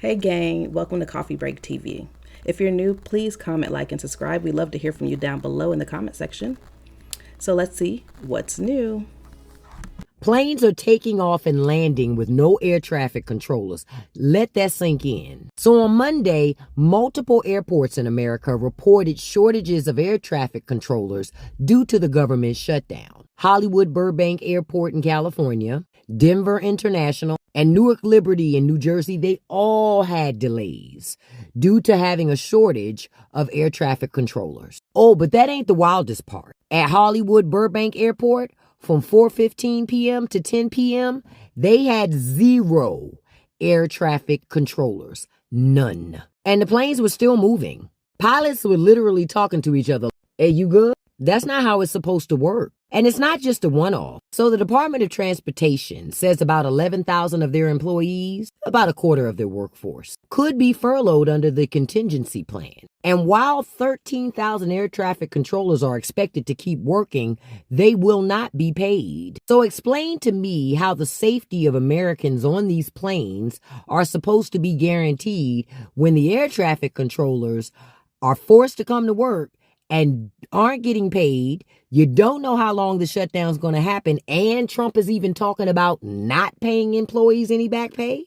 Hey gang, welcome to Coffee Break TV. If you're new, please comment, like, and subscribe. We'd love to hear from you down below in the comment section. So let's see what's new. Planes are taking off and landing with no air traffic controllers. Let that sink in. So on Monday, multiple airports in America reported shortages of air traffic controllers due to the government shutdown. Hollywood Burbank Airport in California, Denver International, and Newark Liberty in New Jersey, they all had delays due to having a shortage of air traffic controllers. Oh, but that ain't the wildest part. At Hollywood Burbank Airport, from 4:15 p.m. to 10 p.m., they had 0 air traffic controllers. None. And the planes were still moving. Pilots were literally talking to each other. Hey, you good? That's not how it's supposed to work. And it's not just a one-off. So the Department of Transportation says about 11,000 of their employees, about a quarter of their workforce, could be furloughed under the contingency plan. And while 13,000 air traffic controllers are expected to keep working, they will not be paid. So explain to me how the safety of Americans on these planes are supposed to be guaranteed when the air traffic controllers are forced to come to work and aren't getting paid. You don't know how long the shutdown is going to happen, and Trump is even talking about not paying employees any back pay.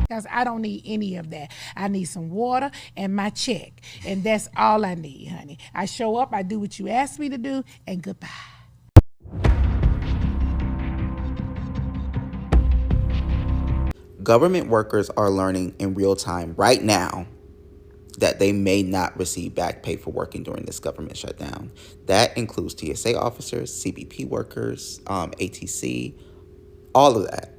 Because I don't need any of that. I need some water and my check, and that's all I need, honey. I show up, I do what you asked me to do, and goodbye. Government workers are learning in real time right now that they may not receive back pay for working during this government shutdown. That includes TSA officers, CBP workers, ATC, all of that.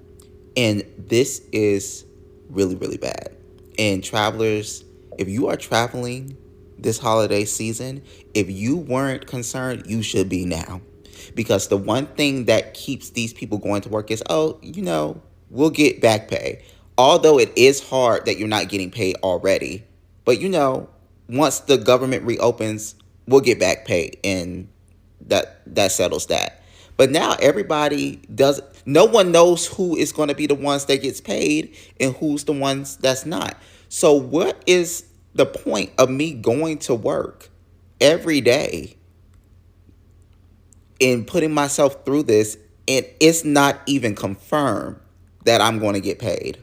And this is really, really bad. And travelers, if you are traveling this holiday season, if you weren't concerned, you should be now. Because the one thing that keeps these people going to work is, we'll get back pay. Although it is hard that you're not getting paid already. But once the government reopens, we'll get back pay, and that settles that. But now no one knows who is going to be the ones that gets paid and who's the ones that's not. So what is the point of me going to work every day and putting myself through this, and it's not even confirmed that I'm going to get paid?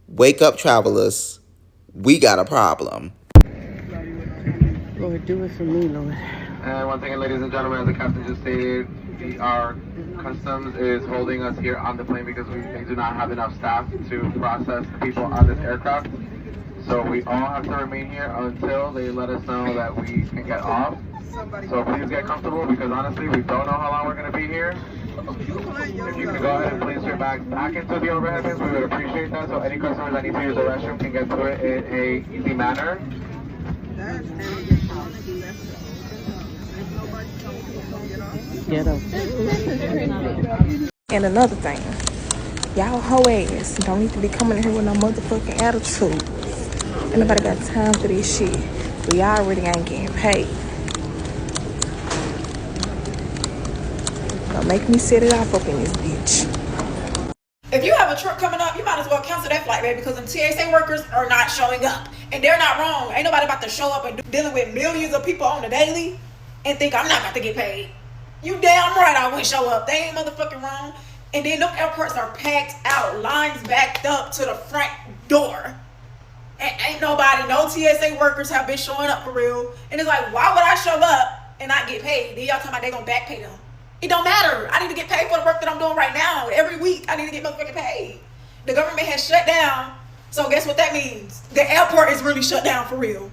Wake up, travelers. We got a problem. Lord, do it for me, Lord. And once again, ladies and gentlemen, as the captain just stated, our customs is holding us here on the plane because they do not have enough staff to process the people on this aircraft. So we all have to remain here until they let us know that we can get off. So please get comfortable, because honestly, we don't know how long we're going to be here. If you could go ahead and place your bags back into the overhead bins, we would appreciate that, so any customers that need to use the restroom can get through it in a easy manner. Ghetto. And another thing, y'all hoe ass don't need to be coming in here with no motherfucking attitude. Ain't nobody got time for this shit. We already ain't getting paid. Don't make me set it off up in this bitch. If you have a trip coming up, you might as well cancel that flight, baby, because the TSA workers are not showing up. And they're not wrong. Ain't nobody about to show up and dealing with millions of people on the daily and think I'm not about to get paid. You damn right I wouldn't show up. They ain't motherfucking wrong. And then them airports are packed out, lines backed up to the front door. And ain't nobody, no TSA workers have been showing up for real. And it's like, why would I show up and not get paid? Then y'all talking about they gonna back pay them. It don't matter. I need to get paid for the work that I'm doing right now. Every week, I need to get motherfucking paid. The government has shut down. So guess what that means? The airport is really shut down for real.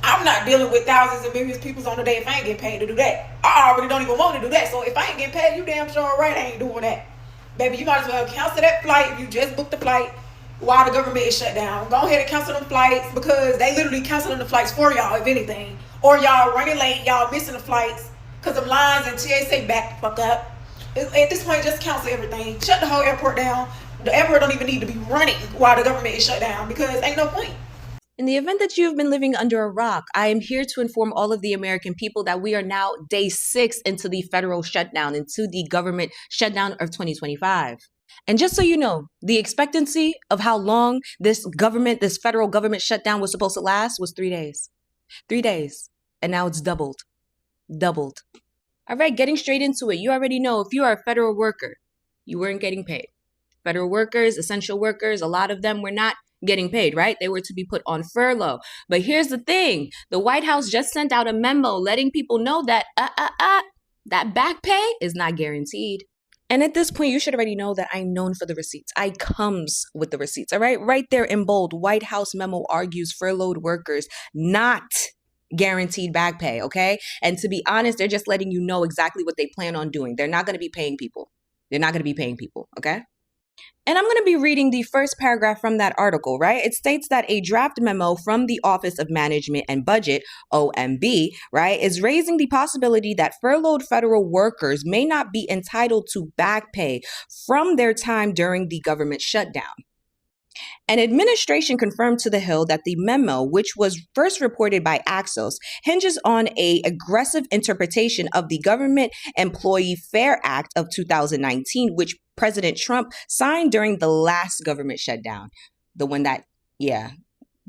I'm not dealing with thousands and millions of people on the day if I ain't getting paid to do that. I already don't even want to do that. So if I ain't getting paid, you damn sure right I ain't doing that. Baby, you might as well cancel that flight if you just booked the flight while the government is shut down. Go ahead and cancel them flights, because they literally canceling the flights for y'all, if anything. Or y'all running late, y'all missing the flights because the lines and TSA back the fuck up. At this point, just cancel everything. Shut the whole airport down. The airport don't even need to be running while the government is shut down, because ain't no point. In the event that you have been living under a rock, I am here to inform all of the American people that we are now day 6 into the federal shutdown, into the government shutdown of 2025. And just so you know, the expectancy of how long this federal government shutdown was supposed to last was 3 days. 3 days. And now it's doubled. Doubled. All right, getting straight into it. You already know if you are a federal worker, you weren't getting paid. Federal workers, essential workers, a lot of them were not getting paid, right? They were to be put on furlough. But here's the thing. The White House just sent out a memo letting people know that that back pay is not guaranteed. And at this point, you should already know that I'm known for the receipts. I comes with the receipts, all right? Right there in bold, White House memo argues furloughed workers not guaranteed back pay, okay? And to be honest, they're just letting you know exactly what they plan on doing. They're not going to be paying people. They're not going to be paying people, okay? And I'm going to be reading the first paragraph from that article, right? It states that a draft memo from the Office of Management and Budget, OMB, right, is raising the possibility that furloughed federal workers may not be entitled to back pay from their time during the government shutdown. An administration confirmed to The Hill that the memo, which was first reported by Axios, hinges on an aggressive interpretation of the Government Employee Fair Act of 2019, which President Trump signed during the last government shutdown. The one that,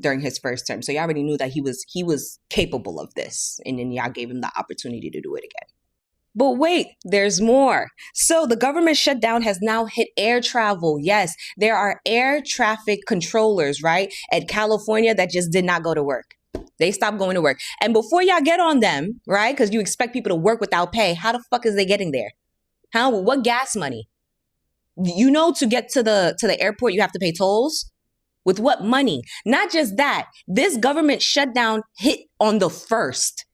during his first term. So y'all already knew that he was capable of this. And then y'all gave him the opportunity to do it again. But wait, there's more. So the government shutdown has now hit air travel. Yes, there are air traffic controllers, right, at California that just did not go to work. They stopped going to work. And before y'all get on them, right, because you expect people to work without pay, how the fuck is they getting there? How? What gas money? You know, to get to the airport, you have to pay tolls. With what money? Not just that. This government shutdown hit on the 1st.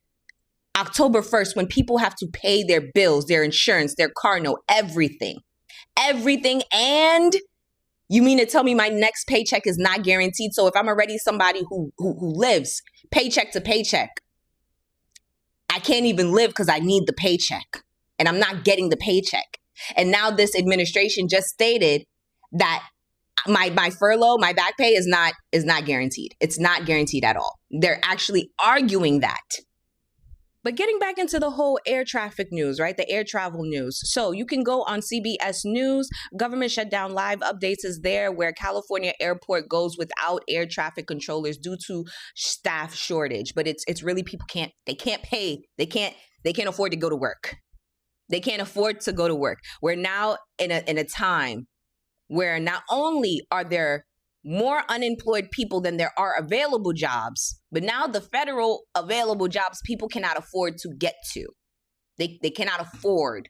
October 1st, when people have to pay their bills, their insurance, their car note, everything. Everything. And you mean to tell me my next paycheck is not guaranteed? So if I'm already somebody who lives paycheck to paycheck, I can't even live because I need the paycheck. And I'm not getting the paycheck. And now this administration just stated that my furlough, my back pay is not guaranteed. It's not guaranteed at all. They're actually arguing that. But getting back into the whole air traffic news, right? The air travel news. So you can go on CBS News. Government shutdown live updates is there, where California airport goes without air traffic controllers due to staff shortage. But it's really people can't pay. They can't afford to go to work. They can't afford to go to work. We're now in a time where not only are there more unemployed people than there are available jobs, but now the federal available jobs people cannot afford to get to. They cannot afford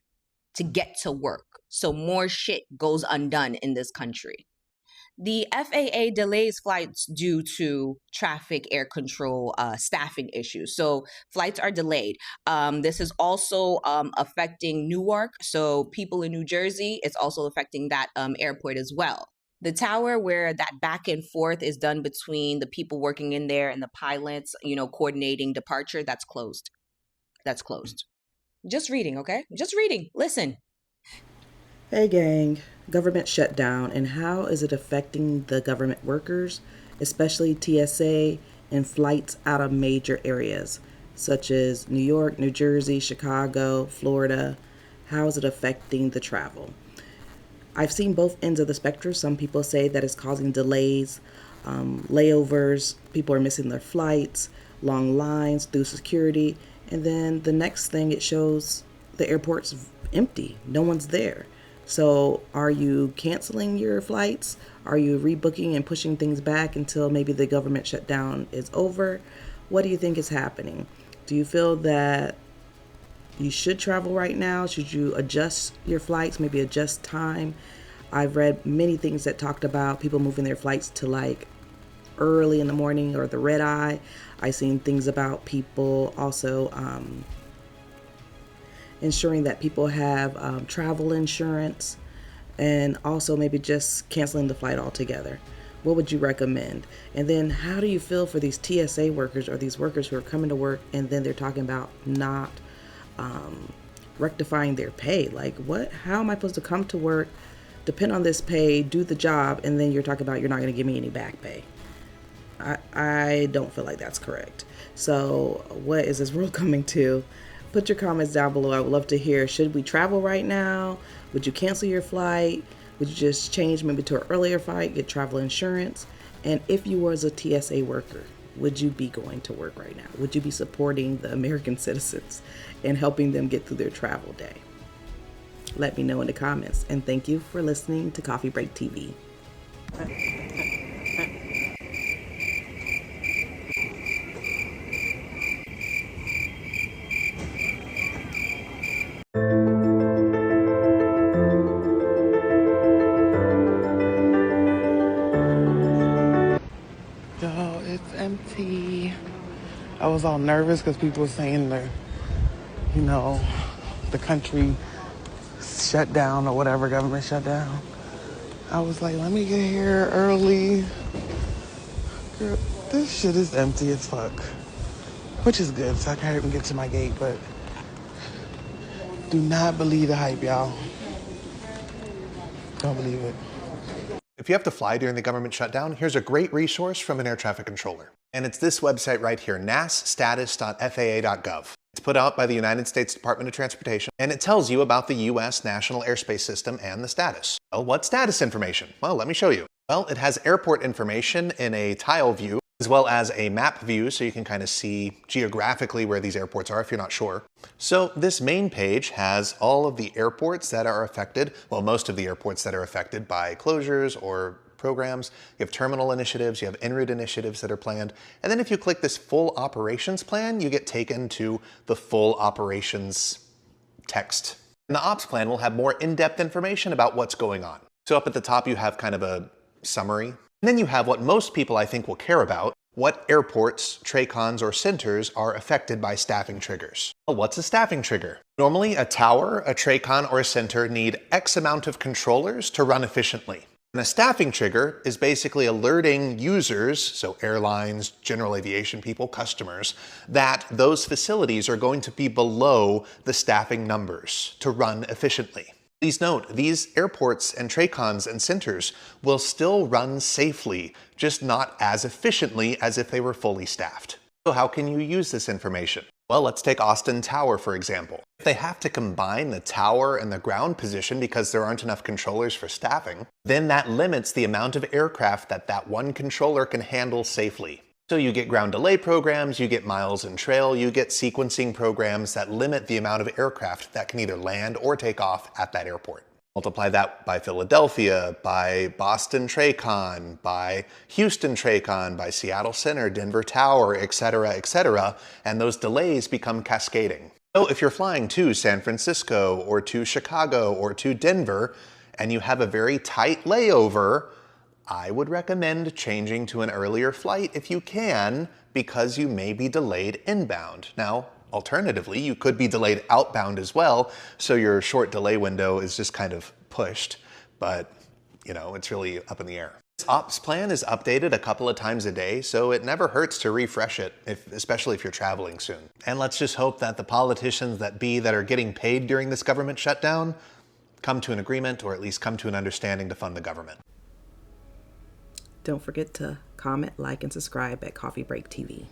to get to work. So more shit goes undone in this country. The FAA delays flights due to traffic air control staffing issues. So flights are delayed. This is also affecting Newark. So people in New Jersey, it's also affecting that airport as well. The tower where that back and forth is done between the people working in there and the pilots, coordinating departure, that's closed. That's closed. Just reading, okay? Just reading. Listen. Hey gang, government shutdown, and how is it affecting the government workers, especially TSA and flights out of major areas such as New York, New Jersey, Chicago, Florida? How is it affecting the travel? I've seen both ends of the spectrum. Some people say that it's causing delays, layovers, people are missing their flights, long lines through security, and then the next thing it shows the airport's empty. No one's there. So are you canceling your flights? Are you rebooking and pushing things back until maybe the government shutdown is over? What do you think is happening? Do you feel that you should travel right now? Should you adjust your flights, maybe adjust time? I've read many things that talked about people moving their flights to like early in the morning or the red eye. I've seen things about people also ensuring that people have travel insurance, and also maybe just canceling the flight altogether. What would you recommend? And then how do you feel for these TSA workers or these workers who are coming to work and then they're talking about not rectifying their pay? Like what? How am I supposed to come to work, depend on this pay, do the job, and then you're talking about you're not going to give me any back pay? I don't feel like that's correct. So, what is this world coming to? Put your comments down below. I would love to hear. Should we travel right now? Would you cancel your flight? Would you just change maybe to an earlier flight, get travel insurance? And if you was a TSA worker, would you be going to work right now? Would you be supporting the American citizens and helping them get through their travel day? Let me know in the comments. And thank you for listening to Coffee Break TV. Yo, it's empty. I was all nervous because people were saying the country shut down or whatever, government shut down. I was like, let me get here early. Girl, this shit is empty as fuck. Which is good, so I can't even get to my gate, but do not believe the hype, y'all. Don't believe it. If you have to fly during the government shutdown, here's a great resource from an air traffic controller. And it's this website right here, nasstatus.faa.gov. It's put out by the United States Department of Transportation, and it tells you about the U.S. National Airspace System and the status. Well, what status information? Well, let me show you. Well, it has airport information in a tile view, as well as a map view, so you can kind of see geographically where these airports are if you're not sure. So this main page has all of the airports that are affected, well, most of the airports that are affected by closures or programs. You have terminal initiatives, you have en route initiatives that are planned. And then if you click this full operations plan, you get taken to the full operations text. And the ops plan will have more in-depth information about what's going on. So up at the top, you have kind of a summary. And then you have what most people I think will care about, what airports, TRACONs, or centers are affected by staffing triggers. Well, what's a staffing trigger? Normally, a tower, a TRACON, or a center need X amount of controllers to run efficiently. And a staffing trigger is basically alerting users, so airlines, general aviation people, customers, that those facilities are going to be below the staffing numbers to run efficiently. Please note, these airports and TRACONs and centers will still run safely, just not as efficiently as if they were fully staffed. So how can you use this information? Well, let's take Austin Tower, for example. If they have to combine the tower and the ground position because there aren't enough controllers for staffing, then that limits the amount of aircraft that one controller can handle safely. So you get ground delay programs, you get miles and trail, you get sequencing programs that limit the amount of aircraft that can either land or take off at that airport. Multiply that by Philadelphia, by Boston TRACON, by Houston TRACON, by Seattle Center, Denver Tower, etc., and those delays become cascading. So if you're flying to San Francisco or to Chicago or to Denver and you have a very tight layover, I would recommend changing to an earlier flight if you can, because you may be delayed inbound. Now, alternatively, you could be delayed outbound as well, so your short delay window is just kind of pushed, but it's really up in the air. This ops plan is updated a couple of times a day, so it never hurts to refresh it, especially if you're traveling soon. And let's just hope that the politicians that are getting paid during this government shutdown come to an agreement, or at least come to an understanding to fund the government. Don't forget to comment, like, and subscribe at Coffee Break TV.